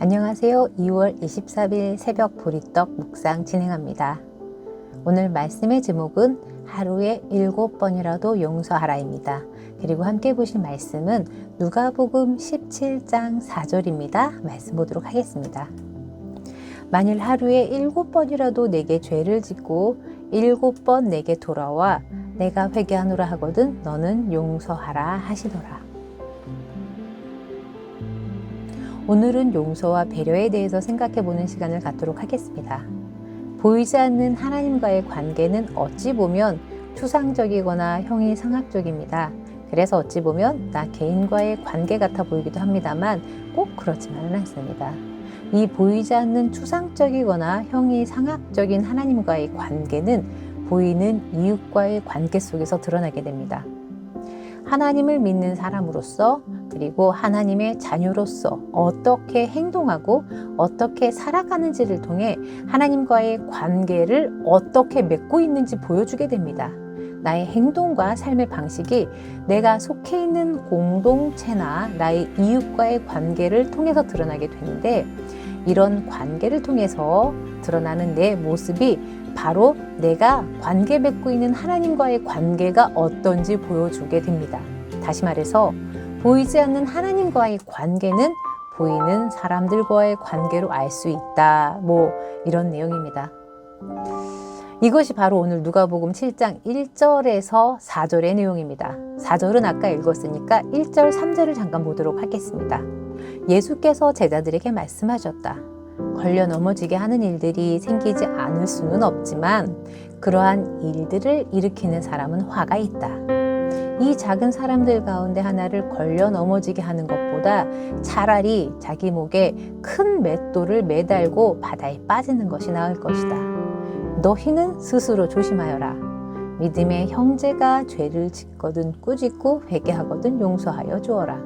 안녕하세요. 2월 24일 새벽 보리떡 묵상 진행합니다. 오늘 말씀의 제목은 하루에 7번이라도 용서하라입니다. 그리고 함께 보실 말씀은 누가복음 17장 4절입니다. 말씀 보도록 하겠습니다. 만일 하루에 7번이라도 내게 죄를 짓고 7번 내게 돌아와 내가 회개하노라 하거든 너는 용서하라 하시더라. 오늘은 용서와 배려에 대해서 생각해보는 시간을 갖도록 하겠습니다. 보이지 않는 하나님과의 관계는 어찌 보면 추상적이거나 형이상학적입니다. 그래서 어찌 보면 나 개인과의 관계 같아 보이기도 합니다만 꼭 그렇지만은 않습니다. 이 보이지 않는 추상적이거나 형이상학적인 하나님과의 관계는 보이는 이웃과의 관계 속에서 드러나게 됩니다. 하나님을 믿는 사람으로서 그리고 하나님의 자녀로서 어떻게 행동하고 어떻게 살아가는지를 통해 하나님과의 관계를 어떻게 맺고 있는지 보여주게 됩니다. 나의 행동과 삶의 방식이 내가 속해 있는 공동체나 나의 이웃과의 관계를 통해서 드러나게 되는데 이런 관계를 통해서 드러나는 내 모습이 바로 내가 관계 맺고 있는 하나님과의 관계가 어떤지 보여주게 됩니다. 다시 말해서 보이지 않는 하나님과의 관계는 보이는 사람들과의 관계로 알 수 있다. 이런 내용입니다. 이것이 바로 오늘 누가복음 7장 1절에서 4절의 내용입니다. 4절은 아까 읽었으니까 1절, 3절을 잠깐 보도록 하겠습니다. 예수께서 제자들에게 말씀하셨다. 걸려 넘어지게 하는 일들이 생기지 않을 수는 없지만 그러한 일들을 일으키는 사람은 화가 있다. 이 작은 사람들 가운데 하나를 걸려 넘어지게 하는 것보다 차라리 자기 목에 큰 맷돌을 매달고 바다에 빠지는 것이 나을 것이다. 너희는 스스로 조심하여라. 믿음의 형제가 죄를 짓거든 꾸짖고 회개하거든 용서하여 주어라.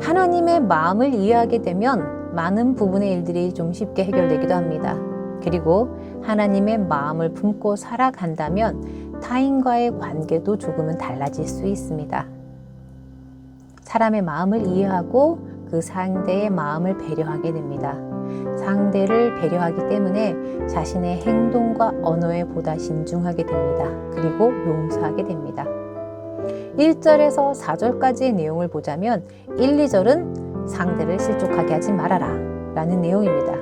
하나님의 마음을 이해하게 되면 많은 부분의 일들이 좀 쉽게 해결되기도 합니다. 그리고 하나님의 마음을 품고 살아간다면 타인과의 관계도 조금은 달라질 수 있습니다. 사람의 마음을 이해하고 그 상대의 마음을 배려하게 됩니다. 상대를 배려하기 때문에 자신의 행동과 언어에 보다 신중하게 됩니다. 그리고 용서하게 됩니다. 1절에서 4절까지의 내용을 보자면 1, 2절은 상대를 실족하게 하지 말아라 라는 내용입니다.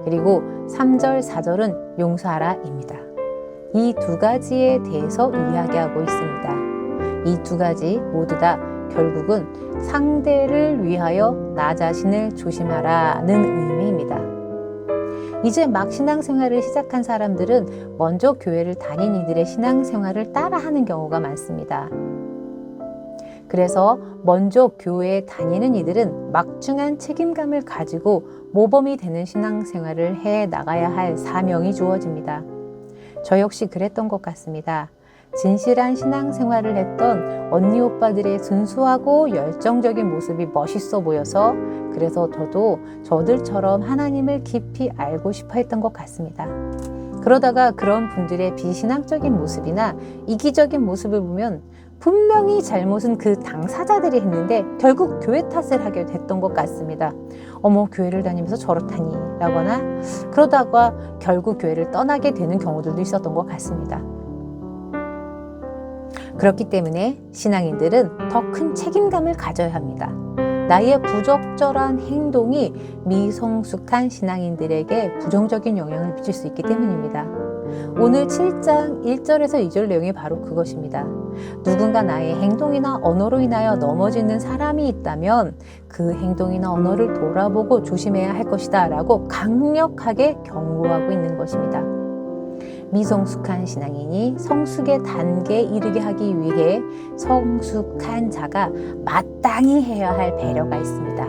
그리고 3절, 4절은 용서하라입니다. 이 두 가지에 대해서 이야기하고 있습니다. 이 두 가지 모두 다 결국은 상대를 위하여 나 자신을 조심하라는 의미입니다. 이제 막 신앙생활을 시작한 사람들은 먼저 교회를 다닌 이들의 신앙생활을 따라하는 경우가 많습니다. 그래서 먼저 교회에 다니는 이들은 막중한 책임감을 가지고 모범이 되는 신앙생활을 해 나가야 할 사명이 주어집니다. 저 역시 그랬던 것 같습니다. 진실한 신앙생활을 했던 언니 오빠들의 순수하고 열정적인 모습이 멋있어 보여서 그래서 저도 저들처럼 하나님을 깊이 알고 싶어 했던 것 같습니다. 그러다가 그런 분들의 비신앙적인 모습이나 이기적인 모습을 보면 분명히 잘못은 그 당사자들이 했는데 결국 교회 탓을 하게 됐던 것 같습니다. 어머, 교회를 다니면서 저렇다니 라거나 그러다가 결국 교회를 떠나게 되는 경우들도 있었던 것 같습니다. 그렇기 때문에 신앙인들은 더 큰 책임감을 가져야 합니다. 나의 부적절한 행동이 미성숙한 신앙인들에게 부정적인 영향을 미칠 수 있기 때문입니다. 오늘 7장 1절에서 2절 내용이 바로 그것입니다. 누군가 나의 행동이나 언어로 인하여 넘어지는 사람이 있다면 그 행동이나 언어를 돌아보고 조심해야 할 것이다 라고 강력하게 경고하고 있는 것입니다. 미성숙한 신앙인이 성숙의 단계에 이르게 하기 위해 성숙한 자가 마땅히 해야 할 배려가 있습니다.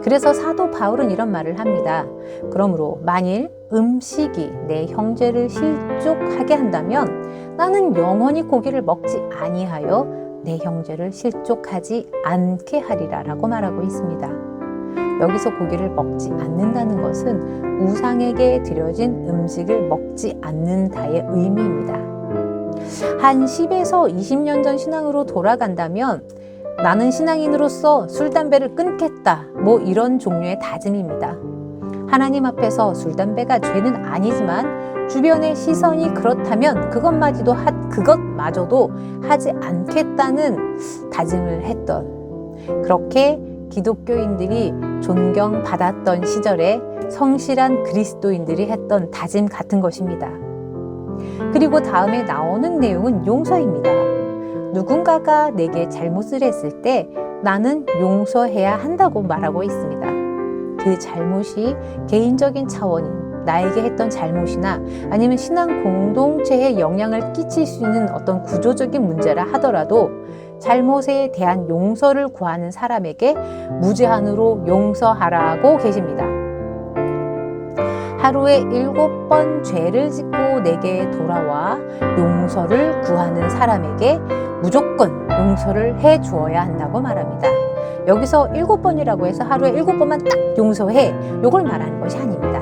그래서 사도 바울은 이런 말을 합니다. 그러므로 만일 음식이 내 형제를 실족하게 한다면 나는 영원히 고기를 먹지 아니하여 내 형제를 실족하지 않게 하리라 라고 말하고 있습니다. 여기서 고기를 먹지 않는다는 것은 우상에게 드려진 음식을 먹지 않는다의 의미입니다. 한 10에서 20년 전 신앙으로 돌아간다면 나는 신앙인으로서 술, 담배를 끊겠다. 뭐 이런 종류의 다짐입니다. 하나님 앞에서 술, 담배가 죄는 아니지만 주변의 시선이 그렇다면 그것마저도 하지 않겠다는 다짐을 했던, 그렇게 기독교인들이 존경받았던 시절에 성실한 그리스도인들이 했던 다짐 같은 것입니다. 그리고 다음에 나오는 내용은 용서입니다. 누군가가 내게 잘못을 했을 때 나는 용서해야 한다고 말하고 있습니다. 그 잘못이 개인적인 차원인 나에게 했던 잘못이나 아니면 신앙 공동체에 영향을 끼칠 수 있는 어떤 구조적인 문제라 하더라도 잘못에 대한 용서를 구하는 사람에게 무제한으로 용서하라고 계십니다. 하루에 7번 죄를 짓고 내게 돌아와 용서를 구하는 사람에게 무조건 용서를 해 주어야 한다고 말합니다. 여기서 7번이라고 해서 하루에 7번만 딱 용서해, 요걸 말하는 것이 아닙니다.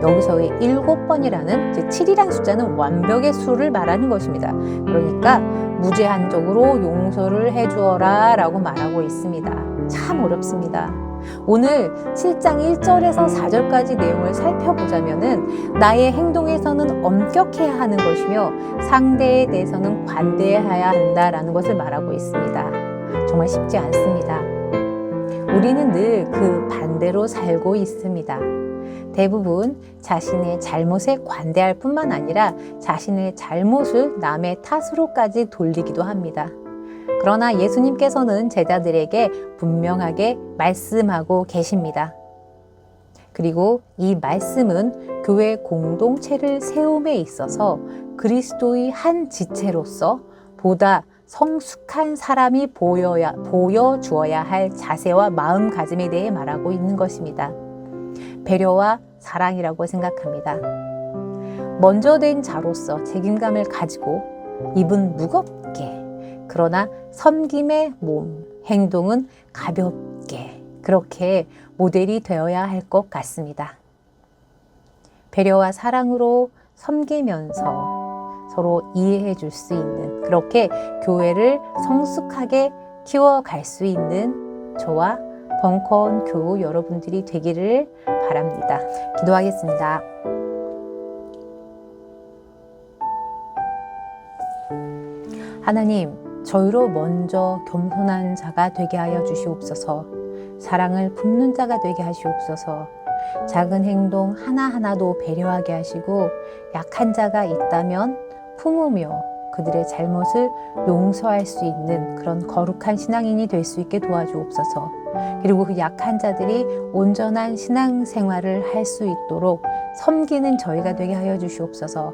여기서의 7번이라는 7이라는 숫자는 완벽의 수를 말하는 것입니다. 그러니까 무제한적으로 용서를 해 주어라 라고 말하고 있습니다. 참 어렵습니다. 오늘 7장 1절에서 4절까지 내용을 살펴보자면은 나의 행동에서는 엄격해야 하는 것이며 상대에 대해서는 관대해야 한다라는 것을 말하고 있습니다. 정말 쉽지 않습니다. 우리는 늘 그 반대로 살고 있습니다. 대부분 자신의 잘못에 관대할 뿐만 아니라 자신의 잘못을 남의 탓으로까지 돌리기도 합니다. 그러나 예수님께서는 제자들에게 분명하게 말씀하고 계십니다. 그리고 이 말씀은 교회 공동체를 세움에 있어서 그리스도의 한 지체로서 보다 성숙한 사람이 보여주어야 할 자세와 마음가짐에 대해 말하고 있는 것입니다. 배려와 사랑이라고 생각합니다. 먼저 된 자로서 책임감을 가지고 입은 무겁게, 그러나 섬김의 몸, 행동은 가볍게, 그렇게 모델이 되어야 할 것 같습니다. 배려와 사랑으로 섬기면서 서로 이해해 줄 수 있는, 그렇게 교회를 성숙하게 키워갈 수 있는 저와 벙커원 교우 여러분들이 되기를 바랍니다. 기도하겠습니다. 하나님, 저희로 먼저 겸손한 자가 되게 하여 주시옵소서. 사랑을 품는 자가 되게 하시옵소서. 작은 행동 하나하나도 배려하게 하시고 약한 자가 있다면 품으며 그들의 잘못을 용서할 수 있는 그런 거룩한 신앙인이 될 수 있게 도와주옵소서. 그리고 그 약한 자들이 온전한 신앙생활을 할 수 있도록 섬기는 저희가 되게 하여 주시옵소서.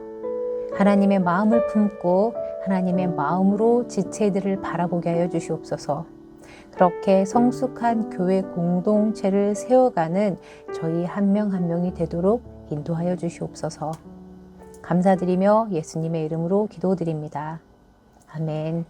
하나님의 마음을 품고 하나님의 마음으로 지체들을 바라보게 하여 주시옵소서. 그렇게 성숙한 교회 공동체를 세워가는 저희 한 명 한 명이 되도록 인도하여 주시옵소서. 감사드리며 예수님의 이름으로 기도드립니다. 아멘.